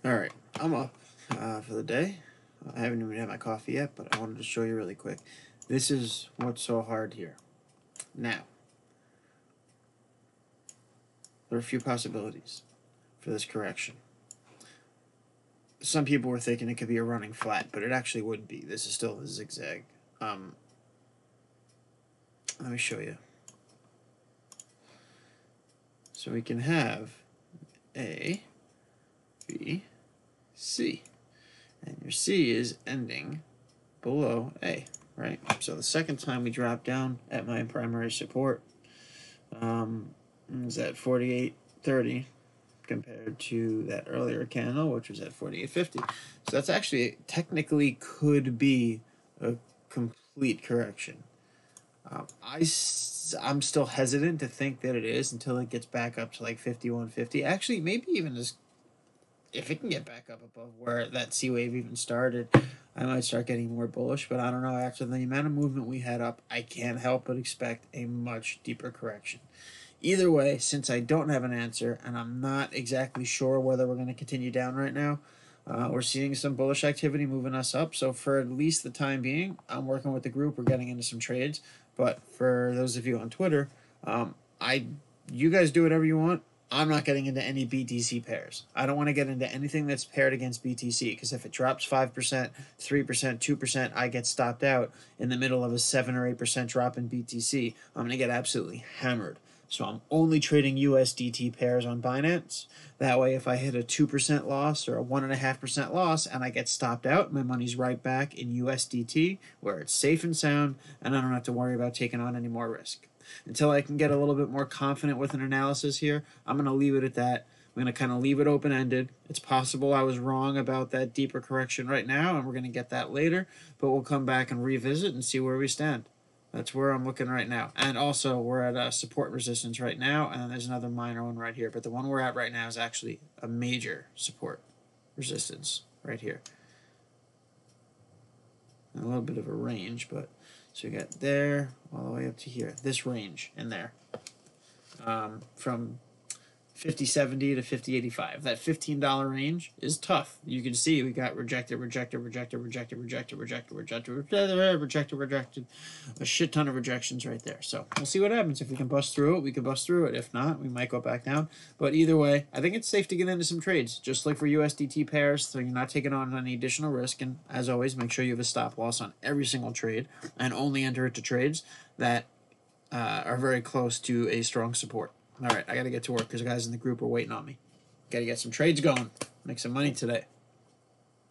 Alright, I'm up for the day. I haven't even had my coffee yet, but I wanted to show you really quick. This is what's so hard here. Now, there are a few possibilities for this correction. Some people were thinking it could be a running flat, but it actually wouldn't be. This is still a zigzag. Let me show you. So we can have A, B, C. And your C is ending below A, right? So the second time we drop down at my primary support is at 48.30 compared to that earlier candle, which was at 48.50. So that's actually technically could be a complete correction. I'm still hesitant to think that it is until it gets back up to like 51.50. Actually, maybe even just if it can get back up above where that C wave even started, I might start getting more bullish. But I don't know. After the amount of movement we had up, I can't help but expect a much deeper correction. Either way, since I don't have an answer and I'm not exactly sure whether we're going to continue down right now, we're seeing some bullish activity moving us up. So for at least the time being, I'm working with the group. We're getting into some trades. But for those of you on Twitter, you guys do whatever you want. I'm not getting into any BTC pairs. I don't want to get into anything that's paired against BTC because if it drops 5%, 3%, 2%, I get stopped out in the middle of a 7 or 8% drop in BTC. I'm going to get absolutely hammered. So I'm only trading USDT pairs on Binance. That way, if I hit a 2% loss or a 1.5% loss and I get stopped out, my money's right back in USDT where it's safe and sound and I don't have to worry about taking on any more risk. Until I can get a little bit more confident with an analysis here, I'm going to leave it at that. I'm going to kind of leave it open-ended. It's possible I was wrong about that deeper correction right now, and we're going to get that later, but we'll come back and revisit and see where we stand. That's where I'm looking right now. And also, we're at support resistance right now, and then there's another minor one right here. But the one we're at right now is actually a major support resistance right here. And a little bit of a range, but so you got there all the way up to here. This range in there from 50.70 to 50.85. That $15 range is tough. You can see we got rejected. A shit ton of rejections right there. So we'll see what happens. If we can bust through it, we can bust through it. If not, we might go back down. But either way, I think it's safe to get into some trades, just like for USDT pairs, so you're not taking on any additional risk. And as always, make sure you have a stop loss on every single trade and only enter it to trades that are very close to a strong support. All right, I got to get to work because the guys in the group are waiting on me. Got to get some trades going, make some money today.